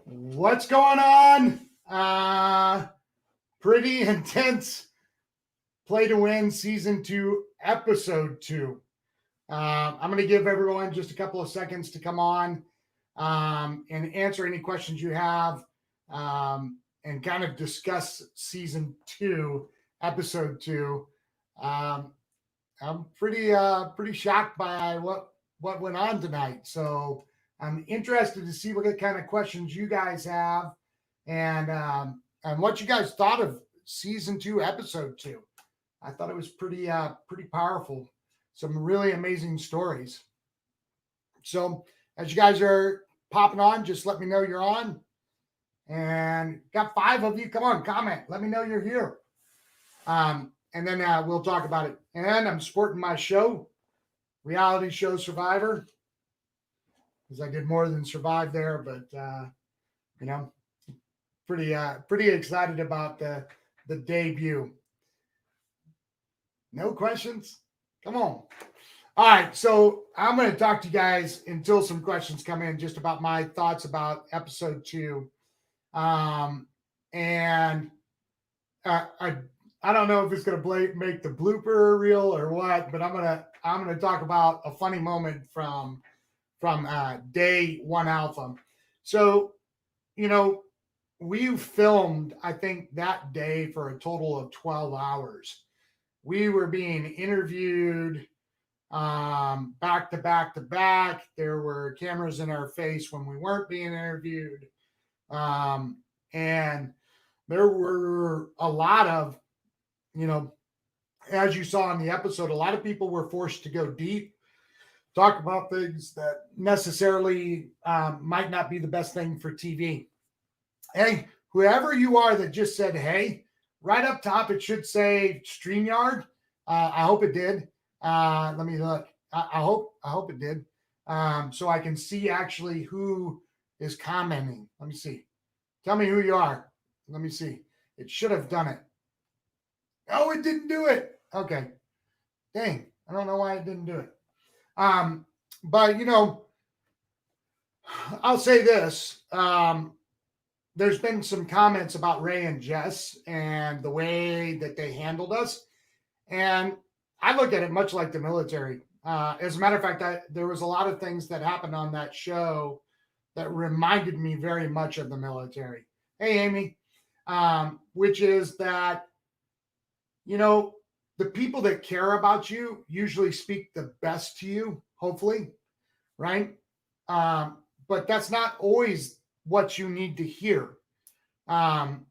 What's going on? Pretty intense Play to Win Season 2, Episode 2. I'm going to give everyone just a couple of seconds to come on and answer any questions you have and kind of discuss Season 2, Episode 2. I'm pretty shocked by what went on tonight. So I'm interested to see what kind of questions you guys have and what you guys thought of season 2, episode 2. I thought it was pretty powerful. Some really amazing stories. So as you guys are popping on, just let me know you're on. And got 5 of you. Come on, comment. Let me know you're here. And then we'll talk about it. And I'm supporting my show, Reality Show Survivor, because I did more than survive there. But you know, pretty excited about the debut. No questions? Come on. All right, so I'm going to talk to you guys until some questions come in, just about my thoughts about episode 2. And I don't know if it's going to make the blooper reel or what, but I'm gonna talk about a funny moment from day 1 alpha. So we filmed, I think, that day for a total of 12 hours. We were being interviewed back to back to back. There were cameras in our face when we weren't being interviewed. And there were a lot of, as you saw in the episode, a lot of people were forced to go deep, talk about things that necessarily might not be the best thing for TV. Hey, whoever you are that just said, hey, right up top, it should say StreamYard. I hope it did. Let me look. I hope it did. So I can see actually who is commenting. Let me see. Tell me who you are. Let me see. It should have done it. Oh, it didn't do it. Okay. Dang. I don't know why it didn't do it. But I'll say this. There's been some comments about Ray and Jess and the way that they handled us. And I look at it much like the military. As a matter of fact, there was a lot of things that happened on that show that reminded me very much of the military. Hey, Amy, which is that, the people that care about you usually speak the best to you, hopefully, right? But that's not always what you need to hear. And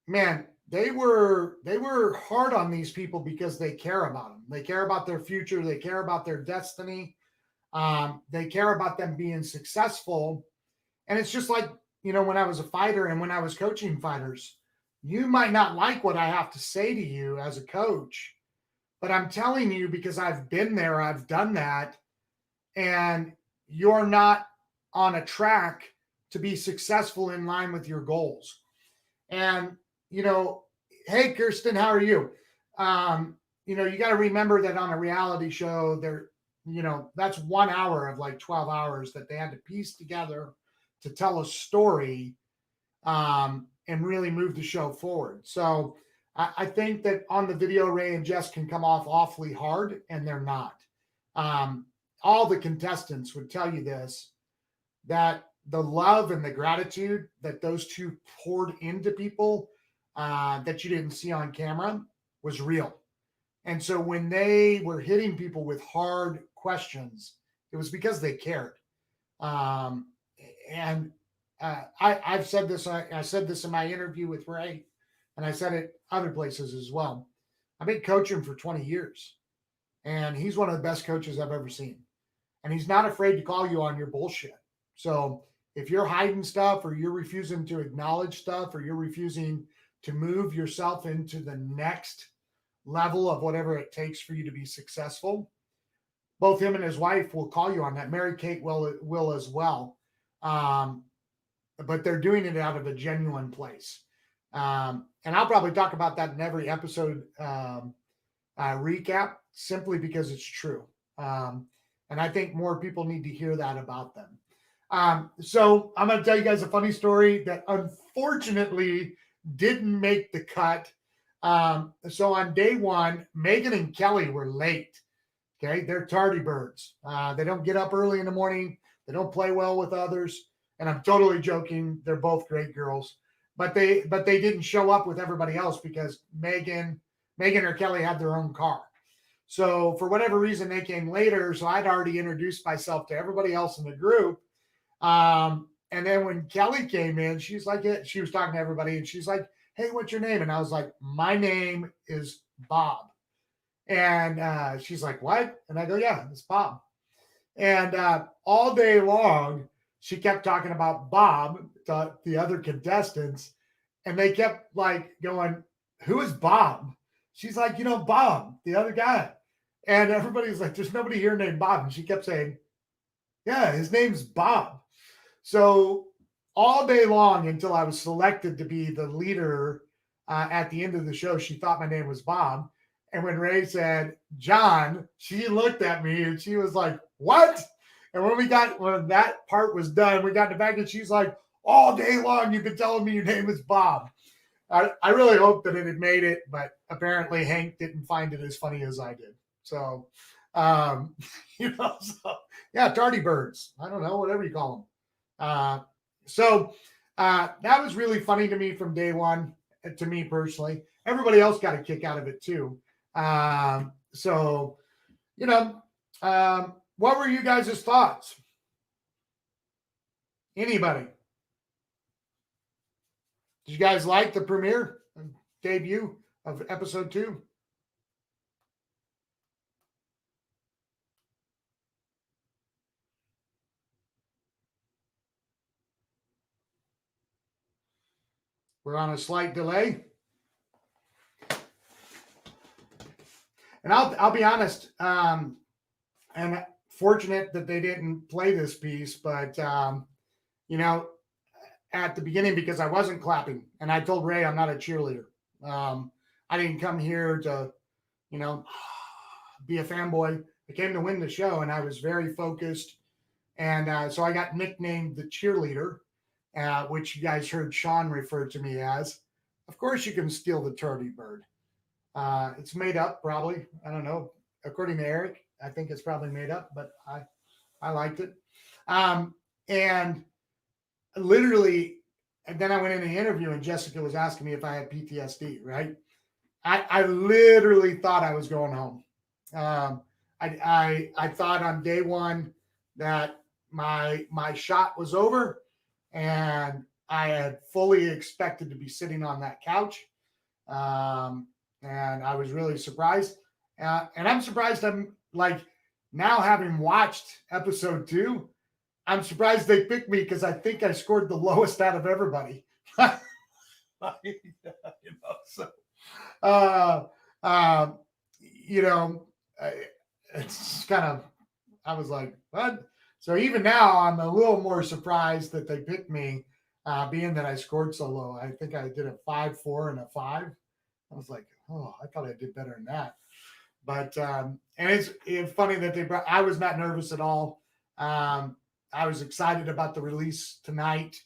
man, they were hard on these people because they care about them. They care about their future. They care about their destiny. They care about them being successful. And it's just like, when I was a fighter and when I was coaching fighters, you might not like what I have to say to you as a coach, but I'm telling you because I've been there, I've done that, and you're not on a track to be successful in line with your goals. And, hey, Kirsten, how are you? You got to remember that on a reality show, that's 1 hour of like 12 hours that they had to piece together to tell a story and really move the show forward. So I think that on the video, Ray and Jess can come off awfully hard, and they're not. All the contestants would tell you this, that the love and the gratitude that those two poured into people that you didn't see on camera was real. And so when they were hitting people with hard questions, it was because they cared. And I've said this. I said this in my interview with Ray, and I said it other places as well. I've been coaching for 20 years, and he's one of the best coaches I've ever seen. And he's not afraid to call you on your bullshit. So if you're hiding stuff, or you're refusing to acknowledge stuff, or you're refusing to move yourself into the next level of whatever it takes for you to be successful, both him and his wife will call you on that. Mary Kate will as well. But they're doing it out of a genuine place. And I'll probably talk about that in every episode recap, simply because it's true. And I think more people need to hear that about them. So I'm going to tell you guys a funny story that unfortunately didn't make the cut. So on day one, Megan and Kelly were late. Okay, they're tardy birds. They don't get up early in the morning. They don't play well with others. And I'm totally joking. They're both great girls, but they didn't show up with everybody else because Megan or Kelly had their own car. So for whatever reason, they came later. So I'd already introduced myself to everybody else in the group. And then when Kelly came in, she's like, she was talking to everybody, and she's like, "Hey, what's your name?" And I was like, "My name is Bob." And she's like, "What?" And I go, "Yeah, it's Bob." And all day long, she kept talking about Bob, the other contestants, and they kept like going, "Who is Bob?" She's like, "Bob, the other guy." And everybody's like, "There's nobody here named Bob." And she kept saying, "Yeah, his name's Bob." So all day long until I was selected to be the leader at the end of the show, she thought my name was Bob. And when Ray said John, she looked at me and she was like, "What?" And when that part was done, we got in the back and she's like, "All day long, you've been telling me your name is Bob." I really hoped that it had made it, but apparently Hank didn't find it as funny as I did. So, um, so yeah, tardy birds. I don't know, whatever you call them. So that was really funny to me from day one, to me personally. Everybody else got a kick out of it too. So, you know, what were you guys' thoughts? Anybody? Did you guys like the premiere debut of episode 2? We're on a slight delay. And I'll be honest, and fortunate that they didn't play this piece, but you know, at the beginning, because I wasn't clapping, and I told Ray I'm not a cheerleader. Um, I didn't come here to, you know, be a fanboy. I came to win the show, and I was very focused. And so I got nicknamed the cheerleader, which you guys heard Sean refer to me as. Of course, you can steal the turdy bird. It's made up, probably. I don't know. According to Eric, I think it's probably made up, but I liked it. And literally, and then I went in the interview, and Jessica was asking me if I had PTSD. Right? I literally thought I was going home. Um, I thought on day one that my shot was over, and I had fully expected to be sitting on that couch. Um, and I was really surprised. And I'm surprised I'm like now having watched episode 2. I'm surprised they picked me because I think I scored the lowest out of everybody. So uh, uh, you know, it's kind of, I was like, what? So even now, I'm a little more surprised that they picked me, being that I scored so low. I think I did a 5.4 and a 5. I was like, oh, I thought I did better than that. But and it's funny that they brought. I was not nervous at all. Um, I was excited about the release tonight,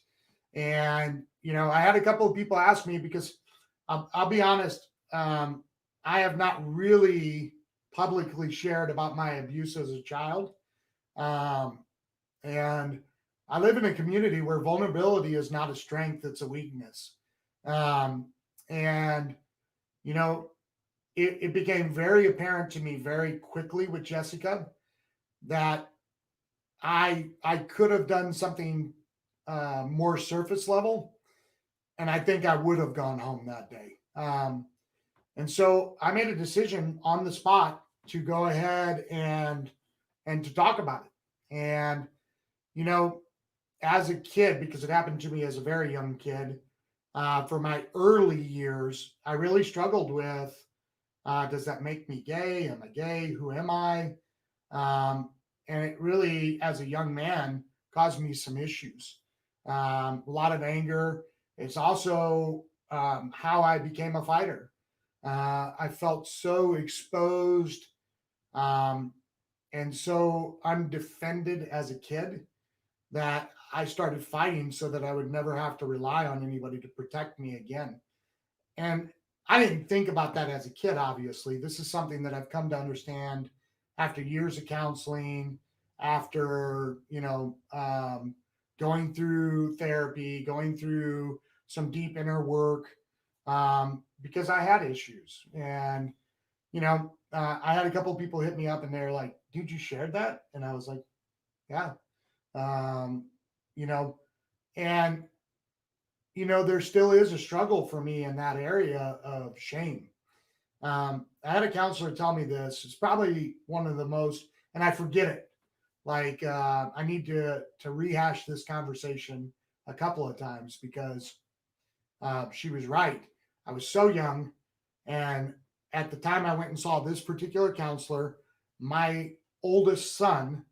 and I had a couple of people ask me because I'll be honest. I have not really publicly shared about my abuse as a child, um, and I live in a community where vulnerability is not a strength; it's a weakness. Um, and you know, it became very apparent to me very quickly with Jessica that I could have done something more surface level, and I think I would have gone home that day. And so I made a decision on the spot to go ahead and to talk about it. And you know, as a kid, because it happened to me as a very young kid, for my early years, I really struggled with, does that make me gay? Am I gay? Who am I? Um, and it really, as a young man, caused me some issues. A lot of anger. It's also how I became a fighter. I felt so exposed, um, and so undefended as a kid that I started fighting so that I would never have to rely on anybody to protect me again. And I didn't think about that as a kid, obviously. This is something that I've come to understand after years of counseling, after, going through therapy, going through some deep inner work, because I had issues. And, I had a couple of people hit me up and they're like, dude, you shared that? And I was like, yeah. Um, you know, and there still is a struggle for me in that area of shame. I had a counselor tell me this. It's probably one of the most, and I forget it. Like I need to rehash this conversation a couple of times because she was right. I was so young, and at the time I went and saw this particular counselor, my oldest son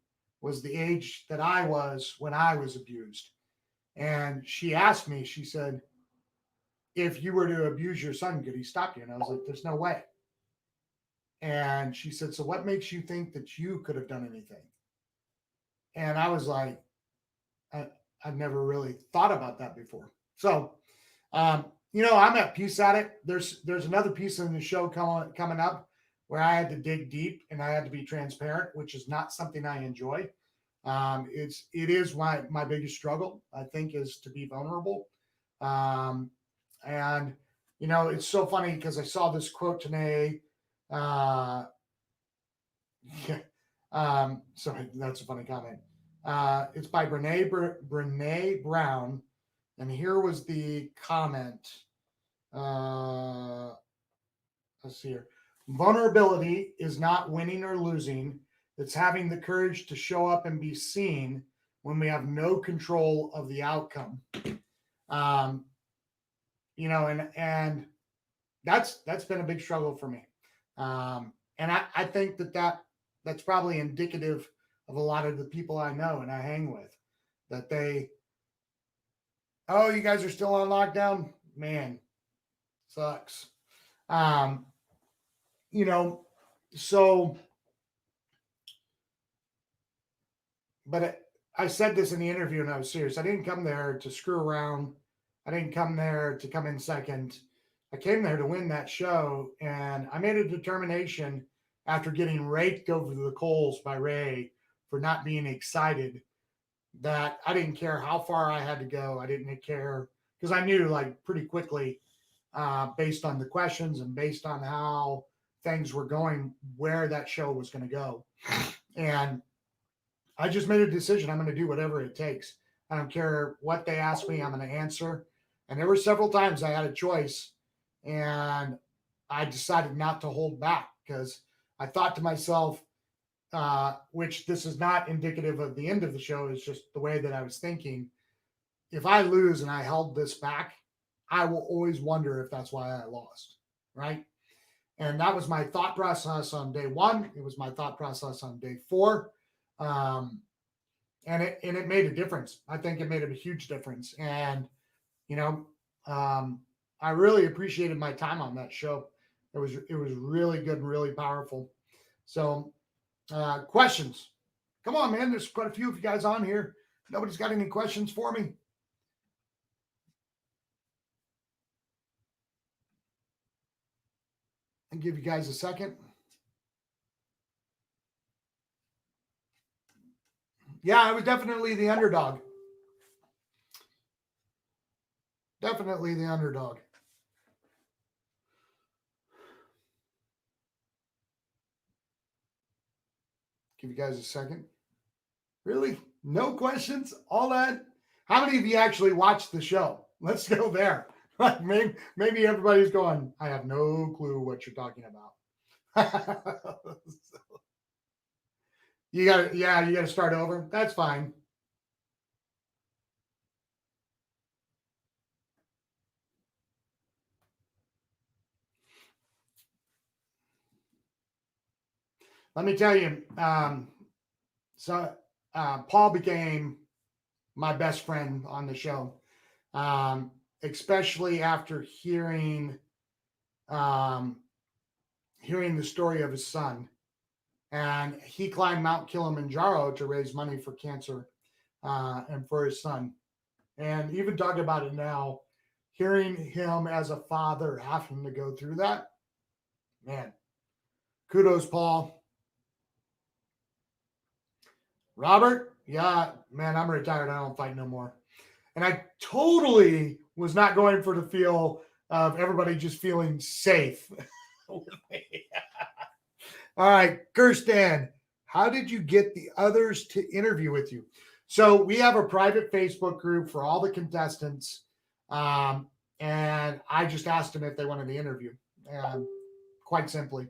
was the age that I was when I was abused. And she asked me, she said, if you were to abuse your son, could he stop you? And I was like, there's no way. And she said, so what makes you think that you could have done anything? And I was like, I, I've never really thought about that before. So, I'm at peace at it. There's another piece in the show coming up where I had to dig deep and I had to be transparent, which is not something I enjoy. It is my biggest struggle, I think, is to be vulnerable. Um, and it's so funny because I saw this quote today. Uh, yeah, sorry, that's a funny comment. It's by Brene Brown, and here was the comment. Uh, let's see here. Vulnerability is not winning or losing. It's having the courage to show up and be seen when we have no control of the outcome. Um, and that's been a big struggle for me. And I think that's probably indicative of a lot of the people I know and I hang with, that oh, you guys are still on lockdown, man, sucks. Um, you know, so, but I said this in the interview and I was serious. I didn't come there to screw around. I didn't come there to come in second. I came there to win that show. And I made a determination after getting raked over the coals by Ray for not being excited that I didn't care how far I had to go. I didn't care because I knew like pretty quickly, based on the questions and based on how things were going, where that show was going to go. And I just made a decision. I'm going to do whatever it takes. I don't care what they ask me, I'm going to answer. And there were several times I had a choice and I decided not to hold back because I thought to myself, which this is not indicative of the end of the show, is just the way that I was thinking. If I lose and I held this back, I will always wonder if that's why I lost. Right. And that was my thought process on day one. It was my thought process on day four. Um, and it made a difference. I think it made a huge difference. And, you know, um, I really appreciated my time on that show. It was really good and really powerful. So, questions. Come on, man. There's quite a few of you guys on here. Nobody's got any questions for me. I'll give you guys a second. Yeah, I was definitely the underdog. Definitely the underdog. Give you guys a second. Really? No questions? All that? How many of you actually watched the show? Let's go there. Like maybe everybody's going, I have no clue what you're talking about. You gotta start over. That's fine. Let me tell you, so Paul became my best friend on the show, especially after um, hearing the story of his son. And he climbed Mount Kilimanjaro to raise money for cancer. and for his son. And even talking about it now, hearing him as a father having to go through that, man, kudos, Paul. Robert, yeah, man, I'm retired. I don't fight no more. And I totally was not going for the feel of everybody just feeling safe with me. All right, Kirsten, how did you get the others to interview with you? So we have a private Facebook group for all the contestants. And I just asked them if they wanted to interview, quite simply.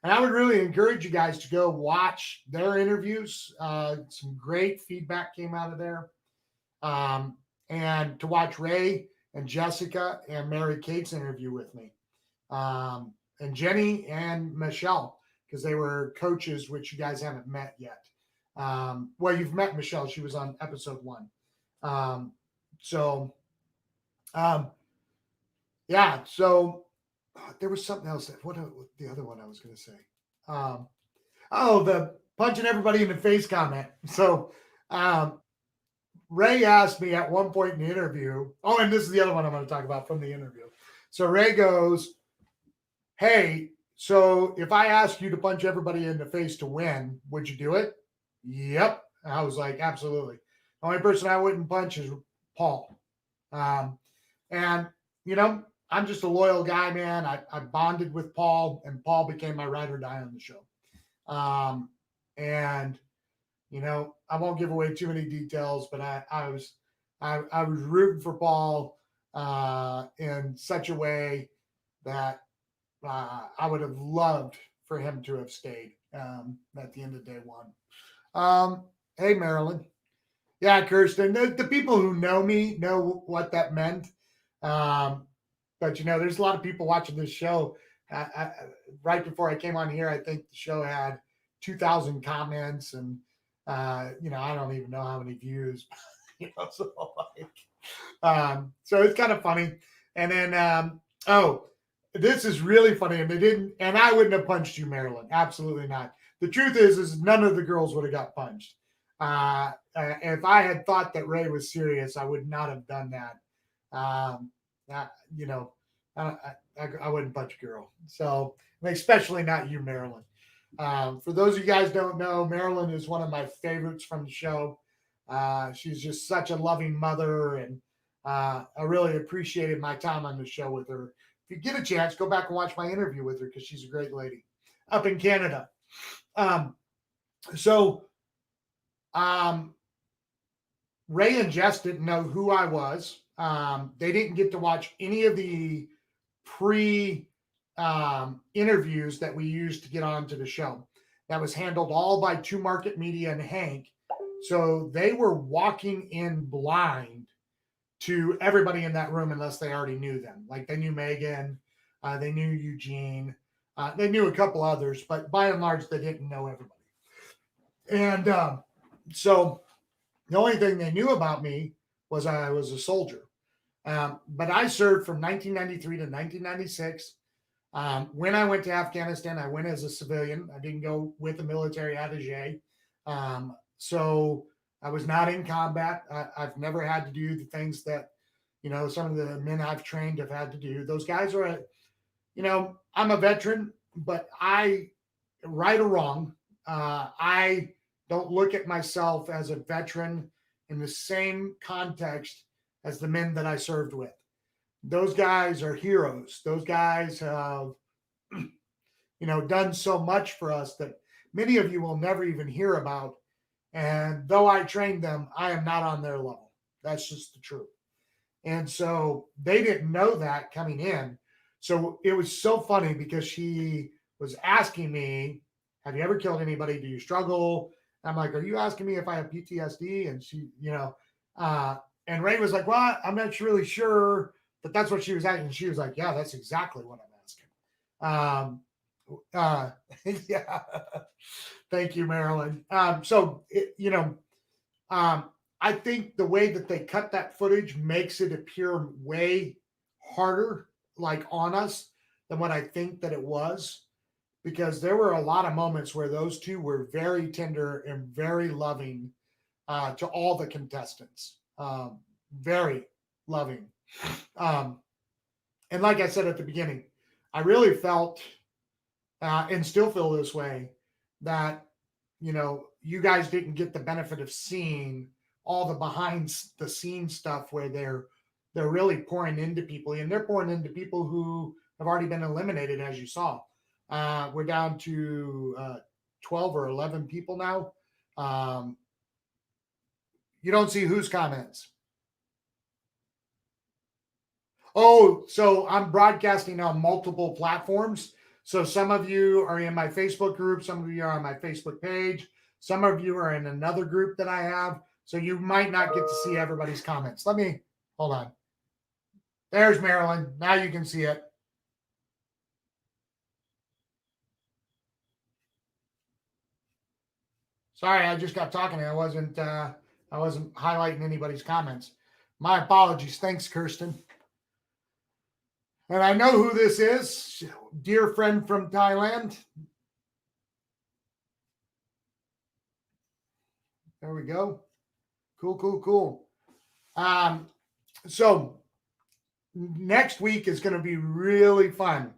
And I would really encourage you guys to go watch their interviews. Some great feedback came out of there. And to watch Ray and Jessica and Mary Kate's interview with me. And Jenny and Michelle, because they were coaches, which you guys haven't met yet. Well, you've met Michelle. She was on episode 1. Yeah. So there was something else. What the other one I was going to say? The punching everybody in the face comment. So Ray asked me at one point in the interview. Oh, and this is the other one I'm going to talk about from the interview. So Ray goes, "Hey, so if I asked you to punch everybody in the face to win, would you do it?" Yep. I was like, absolutely. The only person I wouldn't punch is Paul. And, I'm just a loyal guy, man. I bonded with Paul, and Paul became my ride or die on the show. And, I won't give away too many details, but I was rooting for Paul in such a way that I would have loved for him to have stayed at the end of day 1. Hey, Marilyn. Yeah, Kirsten. The people who know me know what that meant. But there's a lot of people watching this show. Right before I came on here, I think the show had 2,000 comments, and I don't even know how many views. So it's kind of funny. And then this is really funny, and I wouldn't have punched you, Marilyn. Absolutely not. The truth is none of the girls would have got punched. If I had thought that Ray was serious, I would not have done that. I wouldn't punch a girl. So, especially not you, Marilyn. For those of you guys don't know, Marilyn is one of my favorites from the show. She's just such a loving mother, and I really appreciated my time on the show with her. If you get a chance, go back and watch my interview with her, because she's a great lady up in Canada. Ray and Jess didn't know who I was. They didn't get to watch any of the interviews that we used to get onto the show. That was handled all by Two Market Media and Hank. So they were walking in blind to everybody in that room, unless they already knew them. Like, they knew Megan, they knew Eugene, they knew a couple others, but by and large, they didn't know everybody. And so the only thing they knew about me was I was a soldier. But I served from 1993 to 1996. When I went to Afghanistan, I went as a civilian. I didn't go with the military attaché. So I was not in combat. I've never had to do the things that, some of the men I've trained have had to do. Those guys are, I'm a veteran, but right or wrong, I don't look at myself as a veteran in the same context as the men that I served with. Those guys are heroes. Those guys have, done so much for us that many of you will never even hear about. And though I trained them, I am not on their level. That's just the truth. And so they didn't know that coming in. So it was so funny, because she was asking me, "Have you ever killed anybody? Do you struggle?" I'm like, "Are you asking me if I have PTSD?" And she, and Ray was like, "Well, I'm not really sure," but that's what she was asking. She was like, "Yeah, that's exactly what I'm asking." Yeah. Thank you, Marilyn. I think the way that they cut that footage makes it appear way harder, like, on us, than what I think that it was, because there were a lot of moments where those two were very tender and very loving. to all the contestants. Very loving. And like I said at the beginning, I really felt and still feel this way that, you guys didn't get the benefit of seeing all the behind the scenes stuff where they're really pouring into people, and they're pouring into people who have already been eliminated, as you saw. We're down to 12 or 11 people now. You don't see whose comments. Oh, so I'm broadcasting on multiple platforms. So some of you are in my Facebook group, some of you are on my Facebook page, some of you are in another group that I have. So you might not get to see everybody's comments. Let me hold on. There's Marilyn. Now you can see it. Sorry, I just got talking. I wasn't highlighting anybody's comments. My apologies. Thanks, Kirsten. And I know who this is. Dear friend from Thailand. There we go. Cool. So next week is going to be really fun.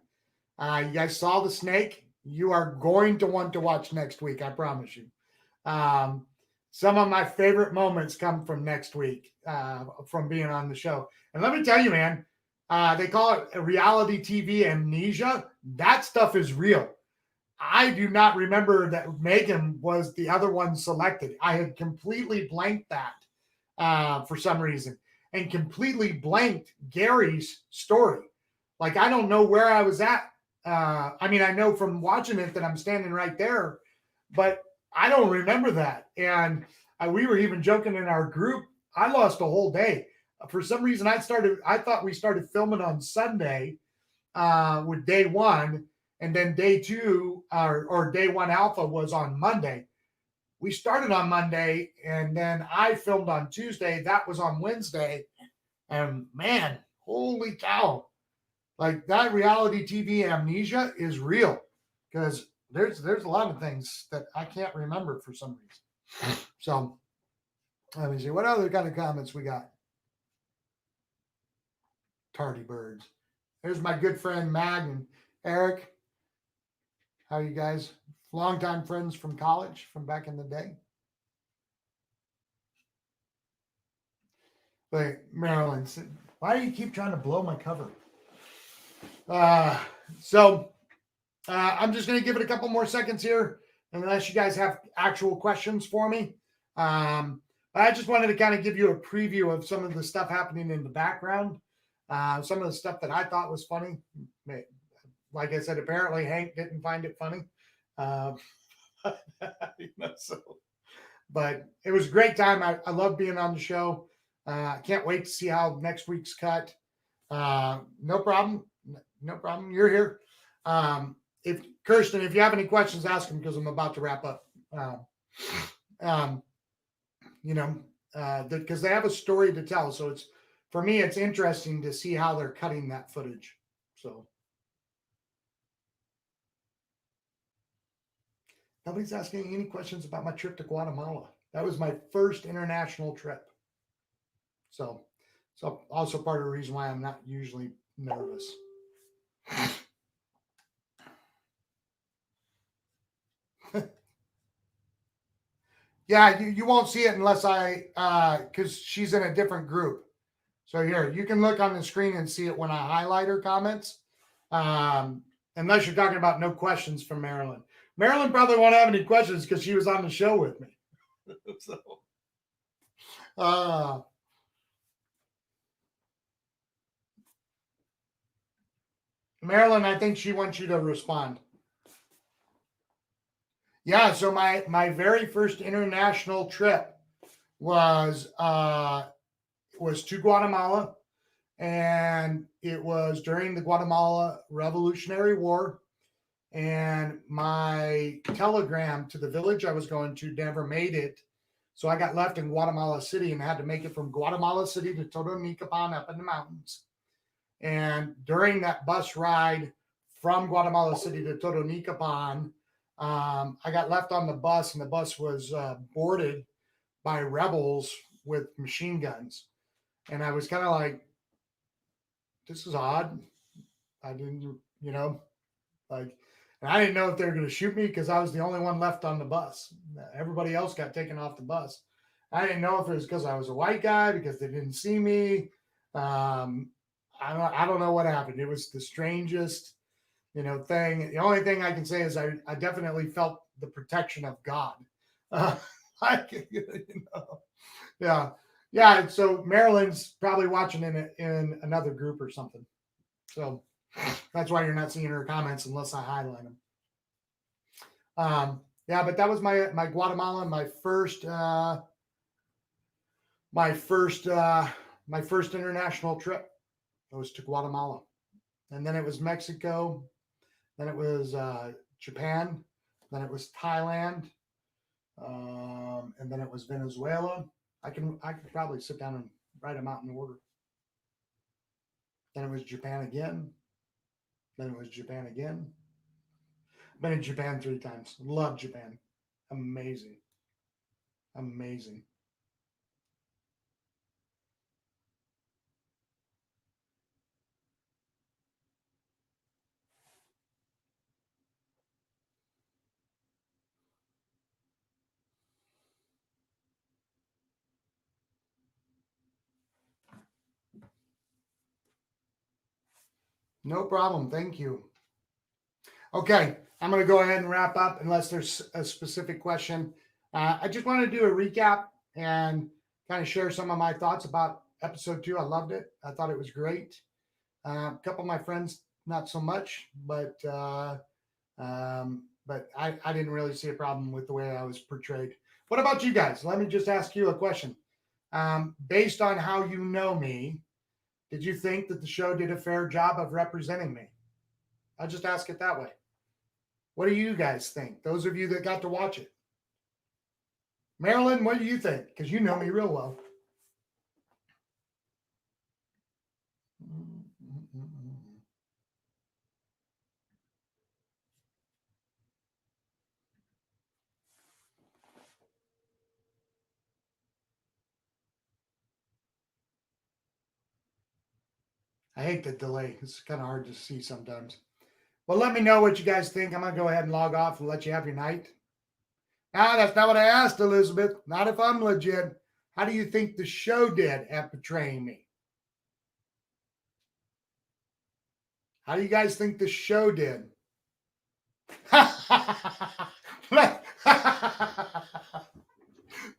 You guys saw the snake. You are going to want to watch next week. I promise you. Some of my favorite moments come from next week, from being on the show. And let me tell you, man, they call it reality TV amnesia. That stuff is real. I do not remember that Megan was the other one selected. I had completely blanked that for some reason, and completely blanked Gary's story. Like, I don't know where I was at. I mean, I know from watching it that I'm standing right there, but I don't remember that. And we were even joking in our group. I lost a whole day. For some reason, I thought we started filming on Sunday with day one, and then day two or day one alpha was on Monday. We started on Monday, and then I filmed on Tuesday. That was on Wednesday. And man, holy cow. Like, that reality TV amnesia is real, because there's a lot of things that I can't remember for some reason. So let me see. What other kind of comments we got? Tardy birds. There's my good friend Mag and Eric. How are you guys? Longtime friends from college, from back in the day. Wait, Marilyn, why do you keep trying to blow my cover? So I'm just going to give it a couple more seconds here, unless you guys have actual questions for me. I just wanted to kind of give you a preview of some of the stuff happening in the background. Some of the stuff that I thought was funny. Like I said, apparently Hank didn't find it funny. But it was a great time. I love being on the show. I can't wait to see how next week's cut. No problem. You're here. If Kirsten, if you have any questions, ask them, because I'm about to wrap up. Because they have a story to tell. So for me, it's interesting to see how they're cutting that footage. So nobody's asking any questions about my trip to Guatemala. That was my first international trip. So also part of the reason why I'm not usually nervous. Yeah, you won't see it unless because she's in a different group. So here, you can look on the screen and see it when I highlight her comments. Unless you're talking about no questions from Marilyn. Marilyn probably won't have any questions because she was on the show with me. So, Marilyn, I think she wants you to respond. Yeah, so my very first international trip was to Guatemala, and it was during the Guatemala Revolutionary War. And my telegram to the village I was going to never made it, so I got left in Guatemala City and had to make it from Guatemala City to Totonicapán up in the mountains. And during that bus ride from Guatemala City to Totonicapán, I got left on the bus, and the bus was boarded by rebels with machine guns. And I was kind of like, this is odd. I didn't, like, and I didn't know if they were going to shoot me because I was the only one left on the bus. Everybody else got taken off the bus. I didn't know if it was because I was a white guy, because they didn't see me. I don't know what happened. It was the strangest, thing. The only thing I can say is I definitely felt the protection of God. Yeah. Yeah. So Marilyn's probably watching in another group or something. So that's why you're not seeing her comments unless I highlight them. Yeah, but that was my Guatemala, my first international trip. It was to Guatemala, and then it was Mexico, then it was Japan, then it was Thailand, and then it was Venezuela. I could probably sit down and write them out in order. Then it was Japan again. Then it was Japan again. Been in Japan 3 times. Love Japan. Amazing. Amazing. No problem. Thank you. Okay, I'm going to go ahead and wrap up unless there's a specific question. I just want to do a recap and kind of share some of my thoughts about episode 2. I loved it. I thought it was great. A couple of my friends, not so much, but I didn't really see a problem with the way I was portrayed. What about you guys? Let me just ask you a question. Based on how you know me, did you think that the show did a fair job of representing me? I'll just ask it that way. What do you guys think? Those of you that got to watch it. Marilyn, what do you think? Because you know me real well. I hate the delay. It's kind of hard to see sometimes. Well, let me know what you guys think. I'm going to go ahead and log off and let you have your night. Ah, that's not what I asked, Elizabeth. Not if I'm legit. How do you think the show did at portraying me? How do you guys think the show did?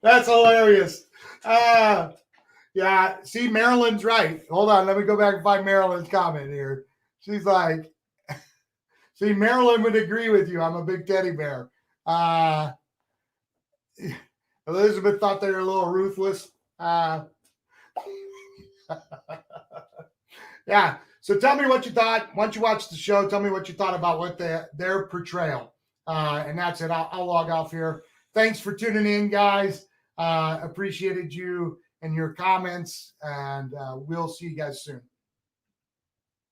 That's hilarious. Yeah, see, Marilyn's right. Hold on, let me go back and find Marilyn's comment here. She's like, see, Marilyn would agree with you. I'm a big teddy bear. Elizabeth thought they were a little ruthless. Yeah. So tell me what you thought. Once you watched the show, tell me what you thought about what their portrayal. And that's it. I'll log off here. Thanks for tuning in, guys. Appreciated you and your comments. And we'll see you guys soon.